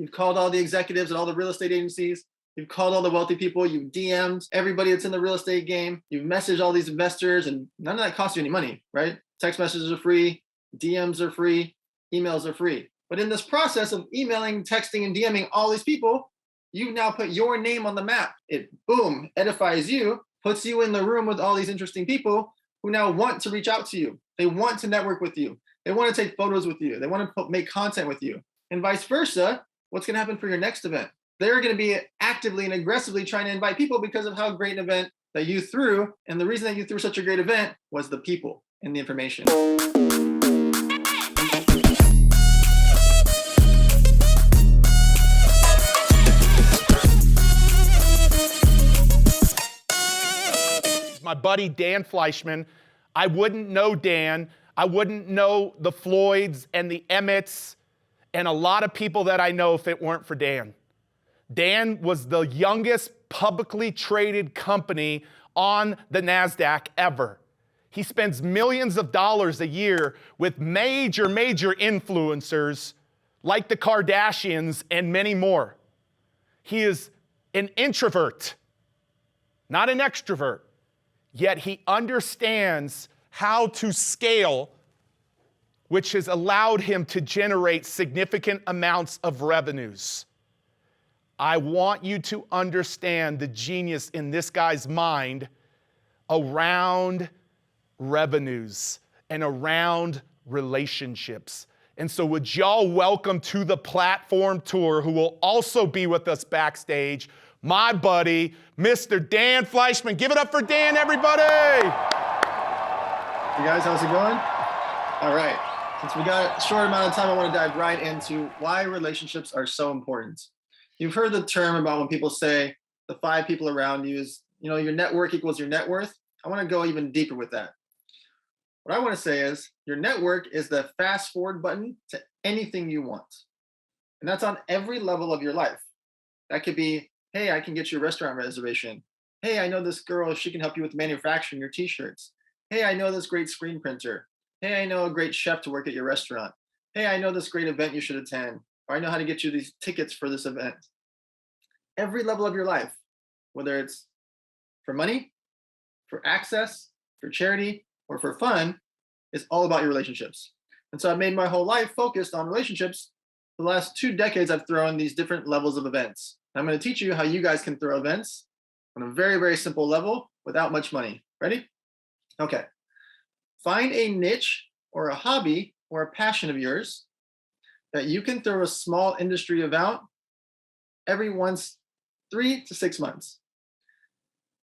You've called all the executives at all the real estate agencies. You've called all the wealthy people. You've DM'd everybody that's in the real estate game. You've messaged all these investors, and none of that costs you any money, right? Text messages are free. DMs are free. Emails are free. But in this process of emailing, texting, and DMing all these people, you've now put your name on the map. It, boom, edifies you, puts you in the room with all these interesting people who now want to reach out to you. They want to network with you. They want to take photos with you. They want to make content with you. And vice versa, what's going to happen for your next event? They're going to be actively and aggressively trying to invite people because of how great an event that you threw. And the reason that you threw such a great event was the people and the information. My buddy Dan Fleyshman. I wouldn't know Dan. I wouldn't know the Floyds and the Emmets and a lot of people that I know if it weren't for Dan. Dan was the youngest publicly traded company on the NASDAQ ever. He spends millions of dollars a year with major influencers like the Kardashians and many more. He is an introvert, not an extrovert. Yet he understands how to scale, which has allowed him to generate significant amounts of revenues. I want you to understand the genius in this guy's mind around revenues and around relationships. And so would y'all welcome to the platform tour, who will also be with us backstage, my buddy, Mr. Dan Fleyshman. Give it up for Dan, everybody. Hey guys, how's it going? All right, since we got a short amount of time, I want to dive right into why relationships are so important. You've heard the term about when people say the 5 people around you is, your network equals your net worth. I want to go even deeper with that. What I want to say is your network is the fast forward button to anything you want. And that's on every level of your life. That could be, hey, I can get you a restaurant reservation. Hey, I know this girl, she can help you with manufacturing your t-shirts. Hey, I know this great screen printer. Hey, I know a great chef to work at your restaurant. Hey, I know this great event you should attend. Or I know how to get you these tickets for this event. Every level of your life, whether it's for money, for access, for charity, or for fun, is all about your relationships. And so I've made my whole life focused on relationships. For the last 2 decades, I've thrown these different levels of events. I'm going to teach you how you guys can throw events on a very simple level without much money. Ready? Okay. Find a niche or a hobby or a passion of yours that you can throw a small industry event every 3 to 6 months.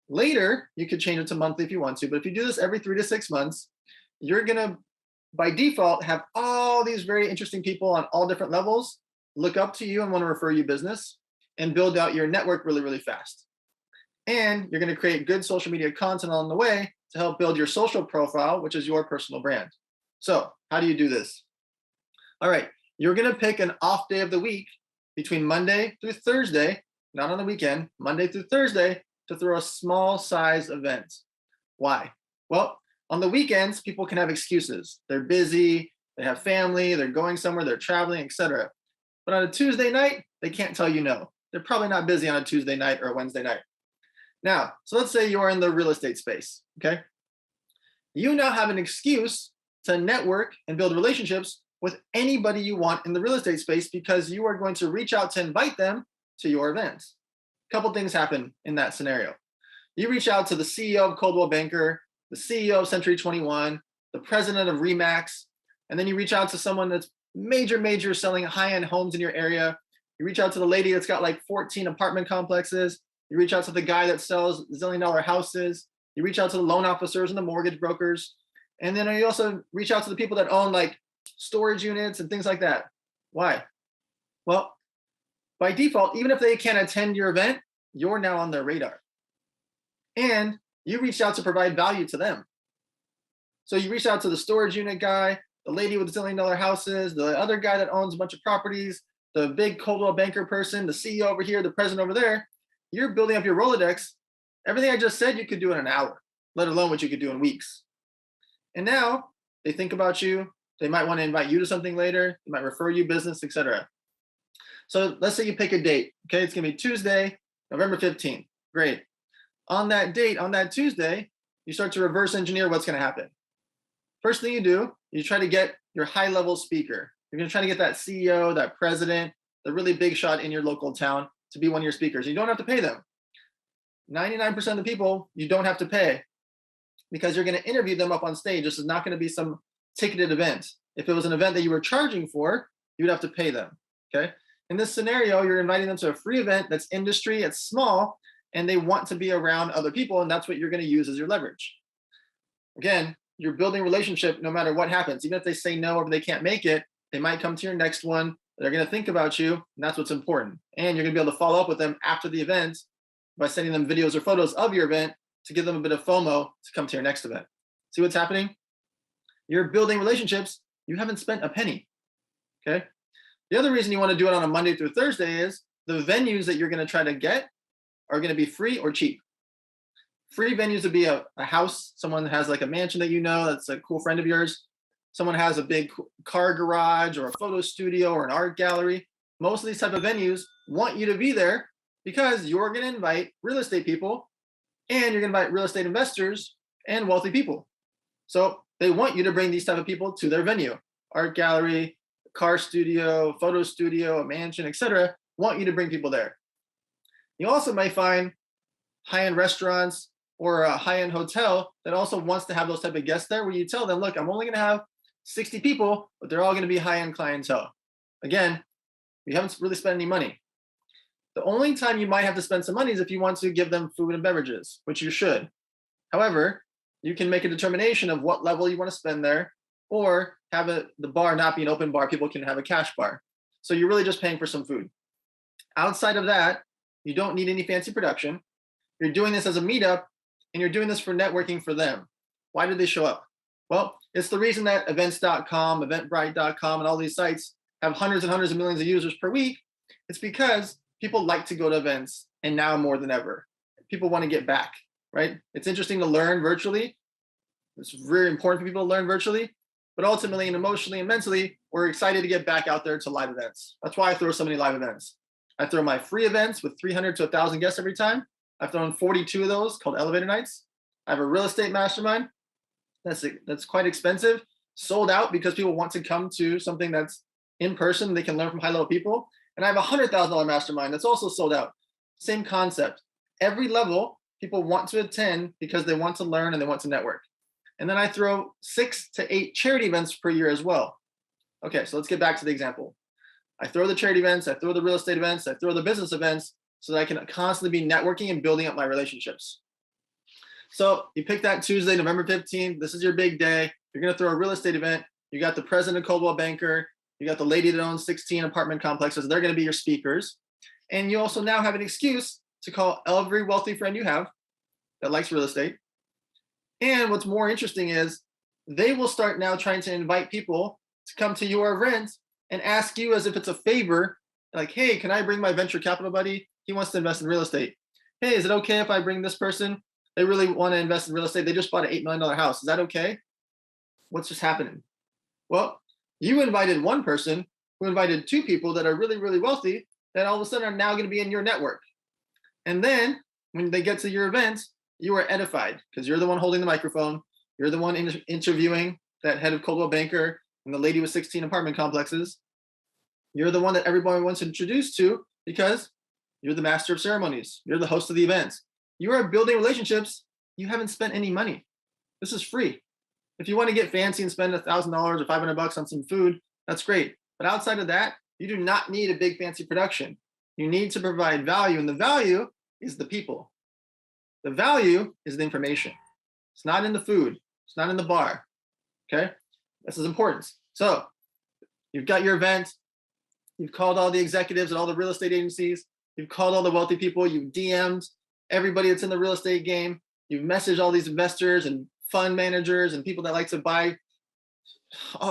Later, you could change it to monthly if you want to, but if you do this every 3 to 6 months, you're going to, by default, have all these very interesting people on all different levels look up to you and want to refer you business and build out your network really fast. And you're going to create good social media content along the way to help build your social profile, which is your personal brand. So how do you do this? All right, you're going to pick an off day of the week between Monday through Thursday, not on the weekend, Monday through Thursday, to throw a small size event. Why? Well, on the weekends, people can have excuses. They're busy, they have family, they're going somewhere, they're traveling, etc. But on a Tuesday night, they can't tell you no. They're probably not busy on a Tuesday night or a Wednesday night. Now, so let's say you're in the real estate space, okay? You now have an excuse to network and build relationships with anybody you want in the real estate space because you are going to reach out to invite them to your event. A couple things happen in that scenario. You reach out to the CEO of Coldwell Banker, the CEO of Century 21, the president of Remax, and then you reach out to someone that's major selling high-end homes in your area. You reach out to the lady that's got like 14 apartment complexes. You reach out to the guy that sells zillion-dollar houses. You reach out to the loan officers and the mortgage brokers. And then you also reach out to the people that own like storage units and things like that. Why? Well, by default, even if they can't attend your event, you're now on their radar. And you reached out to provide value to them. So you reached out to the storage unit guy, the lady with the zillion-dollar houses, the other guy that owns a bunch of properties, the big Coldwell Banker person, the CEO over here, the president over there. You're building up your Rolodex. Everything I just said, you could do in an hour, let alone what you could do in weeks. And now they think about you. They might want to invite you to something later. They might refer you business, etc. So let's say you pick a date. Okay, it's gonna be Tuesday, November 15th. Great. On that date, on that Tuesday, you start to reverse engineer what's gonna happen. First thing you do, you try to get your high-level speaker. You're gonna try to get that CEO, that president, the really big shot in your local town to be one of your speakers. You don't have to pay them. 99% of the people you don't have to pay because you're going to interview them up on stage. This is not going to be some ticketed event. If it was an event that you were charging for, you would have to pay them. Okay. In this scenario, you're inviting them to a free event that's industry, it's small, and they want to be around other people, and that's what you're going to use as your leverage. Again, you're building relationship no matter what happens. Even if they say no or they can't make it, they might come to your next one. They're going to think about you, and that's what's important. And you're going to be able to follow up with them after the event by sending them videos or photos of your event to give them a bit of FOMO to come to your next event. See what's happening? You're building relationships. You haven't spent a penny. Okay. The other reason you want to do it on a Monday through Thursday is the venues that you're going to try to get are going to be free or cheap. Free venues would be a house. Someone has like a mansion that you know that's a cool friend of yours. Someone has a big car garage or a photo studio or an art gallery. Most of these type of venues want you to be there because you're going to invite real estate people and you're going to invite real estate investors and wealthy people. So they want you to bring these type of people to their venue, art gallery, car studio, photo studio, a mansion, etc. Want you to bring people there. You also may find high-end restaurants or a high-end hotel that also wants to have those type of guests there where you tell them, look, I'm only going to have 60 people, but they're all going to be high-end clientele. Again, you haven't really spent any money. The only time you might have to spend some money is if you want to give them food and beverages, which you should. However, you can make a determination of what level you want to spend there or have the bar not be an open bar. People can have a cash bar. So you're really just paying for some food. Outside of that, you don't need any fancy production. You're doing this as a meetup and you're doing this for networking for them. Why did they show up? Well, it's the reason that events.com, eventbrite.com, and all these sites have hundreds and hundreds of millions of users per week. It's because people like to go to events, and now more than ever. People want to get back, right? It's interesting to learn virtually. It's very important for people to learn virtually, but ultimately and emotionally and mentally, we're excited to get back out there to live events. That's why I throw so many live events. I throw my free events with 300 to 1,000 guests every time. I've thrown 42 of those called elevator nights. I have a real estate mastermind. That's quite expensive, sold out because people want to come to something that's in person. They can learn from high-level people. And I have a $100,000 mastermind that's also sold out. Same concept. Every level, people want to attend because they want to learn and they want to network. And then I throw 6 to 8 charity events per year as well. Okay, so let's get back to the example. I throw the charity events, I throw the real estate events, I throw the business events so that I can constantly be networking and building up my relationships. So you pick that Tuesday, November 15th. This is your big day. You're going to throw a real estate event. You got the president of Coldwell Banker. You got the lady that owns 16 apartment complexes. They're going to be your speakers. And you also now have an excuse to call every wealthy friend you have that likes real estate. And what's more interesting is they will start now trying to invite people to come to your event and ask you as if it's a favor. Like, hey, can I bring my venture capital buddy? He wants to invest in real estate. Hey, is it okay if I bring this person? They really want to invest in real estate. They just bought an $8 million house. Is that okay? What's just happening? Well, you invited one person who invited 2 people that are really, really wealthy that all of a sudden are now going to be in your network. And then when they get to your event, you are edified because you're the one holding the microphone. You're the one interviewing that head of Coldwell Banker and the lady with 16 apartment complexes. You're the one that everybody wants to introduce to because you're the master of ceremonies. You're the host of the event. You are building relationships. You haven't spent any money. This is free. If you want to get fancy and spend $1,000 or $500 on some food, that's great. But outside of that, you do not need a big fancy production. You need to provide value, and the value is the people. The value is the information. It's not in the food. It's not in the bar. Okay? This is important. So you've got your event. You've called all the executives at all the real estate agencies. You've called all the wealthy people. You've DM'd everybody that's in the real estate game. You've messaged all these investors and fund managers and people that like to buy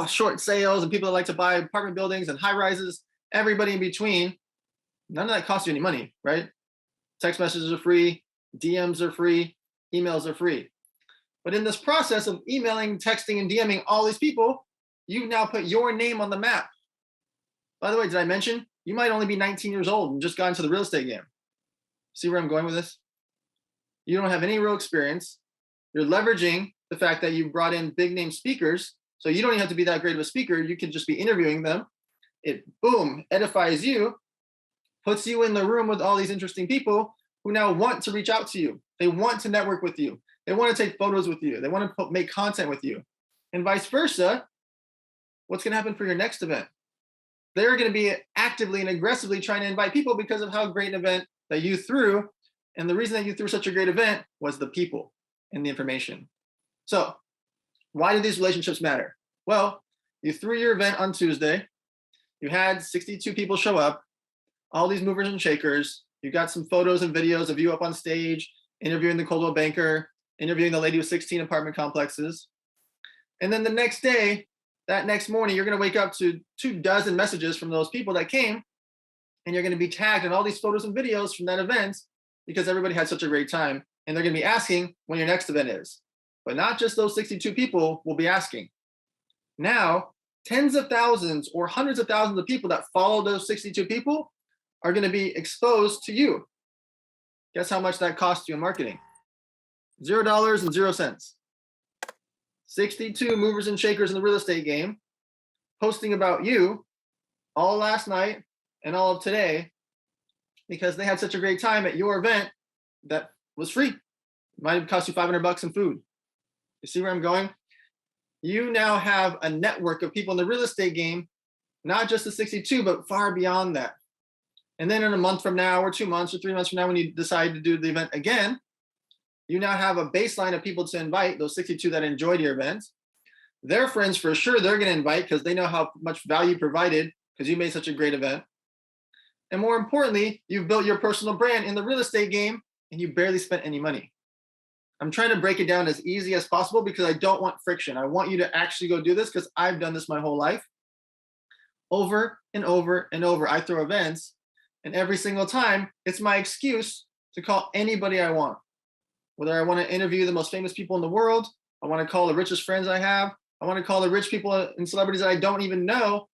short sales and people that like to buy apartment buildings and high rises, everybody in between. None of that costs you any money, right? Text messages are free, DMs are free, emails are free. But in this process of emailing, texting, and DMing all these people, you've now put your name on the map. By the way, did I mention You might only be 19 years old and just got into the real estate game. See where I'm going with this? You don't have any real experience. You're leveraging the fact that you brought in big name speakers. So you don't even have to be that great of a speaker. You can just be interviewing them. It, boom, edifies you, puts you in the room with all these interesting people who now want to reach out to you. They want to network with you. They want to take photos with you. They want to make content with you. And vice versa. What's going to happen for your next event? They're going to be actively and aggressively trying to invite people because of how great an event that you threw. And the reason that you threw such a great event was the people and the information. So why do these relationships matter? Well, you threw your event on Tuesday. You had 62 people show up, all these movers and shakers. You got some photos and videos of you up on stage, interviewing the Coldwell banker, interviewing the lady with 16 apartment complexes. And then the next day, that next morning, you're going to wake up to 24 messages from those people that came, and you're going to be tagged in all these photos and videos from that event because everybody had such a great time. And they're going to be asking when your next event is. But not just those 62 people will be asking. Now, tens of thousands or hundreds of thousands of people that follow those 62 people are going to be exposed to you. Guess how much that costs you in marketing? $0.00. 62 movers and shakers in the real estate game posting about you all last night and all of today because they had such a great time at your event that was free. It might have cost you $500 in food. You see where I'm going? You now have a network of people in the real estate game, not just the 62, but far beyond that. And then in a month from now, or 2 months, or 3 months from now, when you decide to do the event again, you now have a baseline of people to invite, those 62 that enjoyed your event. Their friends, for sure, they're going to invite because they know how much value provided because you made such a great event. And more importantly, you've built your personal brand in the real estate game and you barely spent any money. I'm trying to break it down as easy as possible because I don't want friction. I want you to actually go do this because I've done this my whole life. Over and over and over, I throw events, and every single time, it's my excuse to call anybody I want. Whether I want to interview the most famous people in the world, I want to call the richest friends I have, I want to call the rich people and celebrities that I don't even know,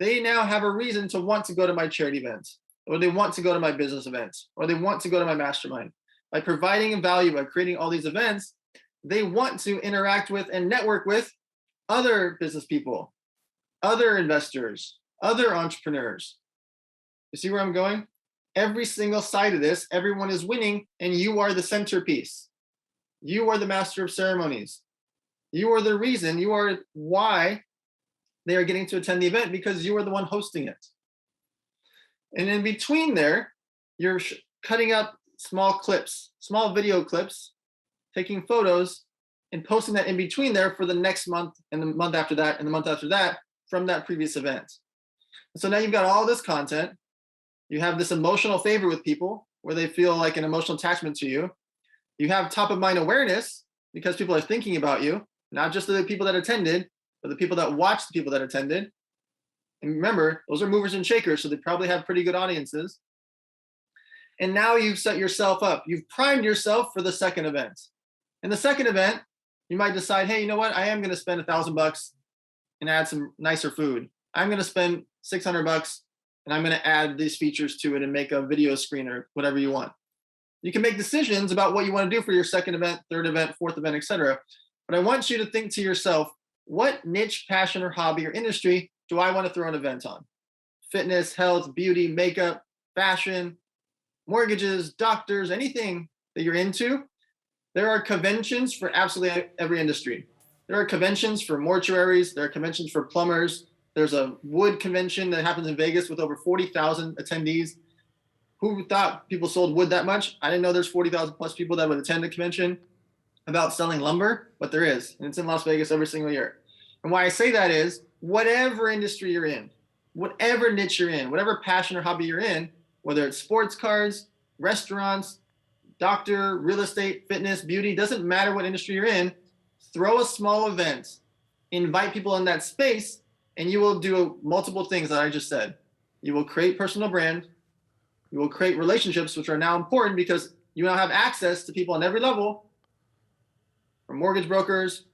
they now have a reason to want to go to my charity events, or they want to go to my business events, or they want to go to my mastermind. By providing value, by creating all these events, they want to interact with and network with other business people, other investors, other entrepreneurs. You see where I'm going? Every single side of this, everyone is winning, and you are the centerpiece. You are the master of ceremonies. You are the reason, you are why they are getting to attend the event because you are the one hosting it. And in between there, you're cutting up small clips, small video clips, taking photos and posting that in between there for the next month and the month after that and the month after that from that previous event. And so now you've got all this content. You have this emotional favor with people where they feel like an emotional attachment to you. You have top of mind awareness because people are thinking about you, not just the people that attended, but the people that watched the people that attended. And remember, those are movers and shakers, so they probably have pretty good audiences. And now you've set yourself up. You've primed yourself for the second event. In the second event, you might decide, hey, you know what? I am going to spend $1,000 and add some nicer food. I'm going to spend $600 and I'm going to add these features to it and make a video screen or whatever you want. You can make decisions about what you want to do for your second event, third event, fourth event, etc. But I want you to think to yourself, what niche, passion, or hobby or industry do I want to throw an event on? Fitness, health, beauty, makeup, fashion, mortgages, doctors, anything that you're into. There are conventions for absolutely every industry. There are conventions for mortuaries. There are conventions for plumbers. There's a wood convention that happens in Vegas with over 40,000 attendees. Who thought people sold wood that much? I didn't know there's 40,000 plus people that would attend a convention about selling lumber, but there is. And it's in Las Vegas every single year. And why I say that is whatever industry you're in, whatever niche you're in, whatever passion or hobby you're in, whether it's sports cards, restaurants, doctor, real estate, fitness, beauty, doesn't matter what industry you're in, throw a small event, invite people in that space, and you will do multiple things that I just said. You will create personal brand. You will create relationships, which are now important because you now have access to people on every level, from mortgage brokers,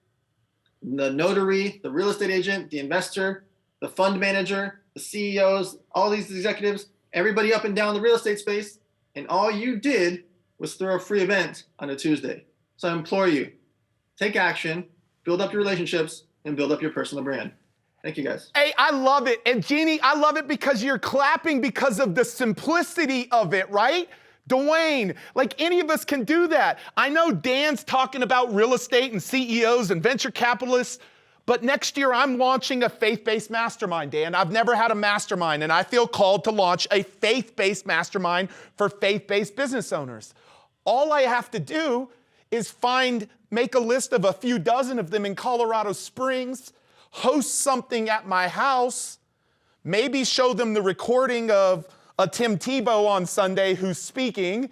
the notary, the real estate agent, the investor, the fund manager, the CEOs, all these executives, everybody up and down the real estate space, and all you did was throw a free event on a Tuesday. So I implore you, take action, build up your relationships, and build up your personal brand. Thank you, guys. Hey, I love it. And Jeannie, I love it because you're clapping because of the simplicity of it, right? Dwayne, like any of us can do that. I know Dan's talking about real estate and CEOs and venture capitalists, but next year I'm launching a faith-based mastermind, Dan. I've never had a mastermind, and I feel called to launch a faith-based mastermind for faith-based business owners. All I have to do is make a list of a few dozen of them in Colorado Springs, host something at my house, maybe show them the recording of a Tim Tebow on Sunday who's speaking,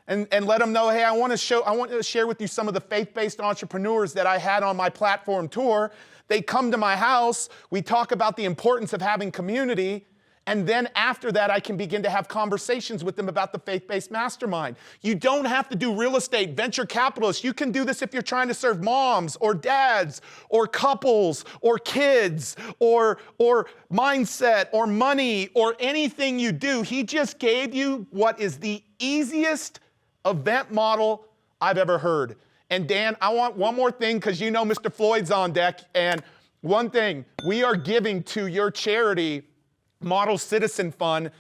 and let them know, hey, I want to share with you some of the faith-based entrepreneurs that I had on my platform tour. They come to my house, we talk about the importance of having community, and then after that, I can begin to have conversations with them about the faith-based mastermind. You don't have to do real estate, venture capitalists. You can do this if you're trying to serve moms or dads or couples or kids or mindset or money or anything you do. He just gave you what is the easiest event model I've ever heard. And Dan, I want one more thing because you know Mr. Floyd's on deck. And one thing, we are giving to your charity, Model Citizen Fund.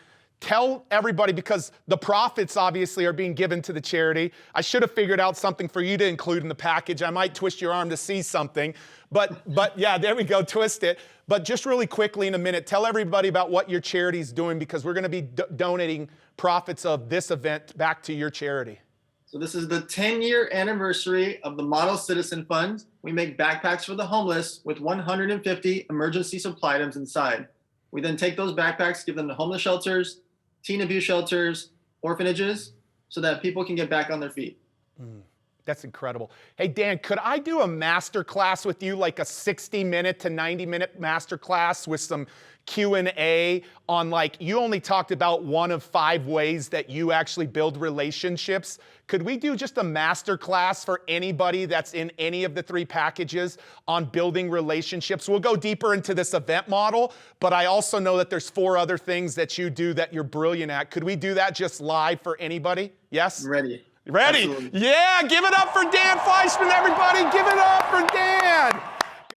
Tell everybody, because the profits obviously are being given to the charity. I should have figured out something for you to include in the package. I might twist your arm to see something, but yeah, there we go, twist it. But just really quickly in a minute, tell everybody about what your charity is doing, because we're going to be donating profits of this event back to your charity. So this is the 10-year anniversary of the Model Citizen Fund. We make backpacks for the homeless with 150 emergency supply items inside. We then take those backpacks, give them to homeless shelters, teen abuse shelters, orphanages, so that people can get back on their feet. That's incredible. Hey, Dan, could I do a master class with you, like a 60-minute to 90-minute master class with some Q&A on, like, you only talked about one of 5 ways that you actually build relationships. Could we do just a master class for anybody that's in any of the 3 packages on building relationships? We'll go deeper into this event model, but I also know that there's 4 other things that you do that you're brilliant at. Could we do that just live for anybody? Yes? Ready. Ready? Absolutely. Yeah, give it up for Dan Fleyshman, everybody. Give it up for Dan.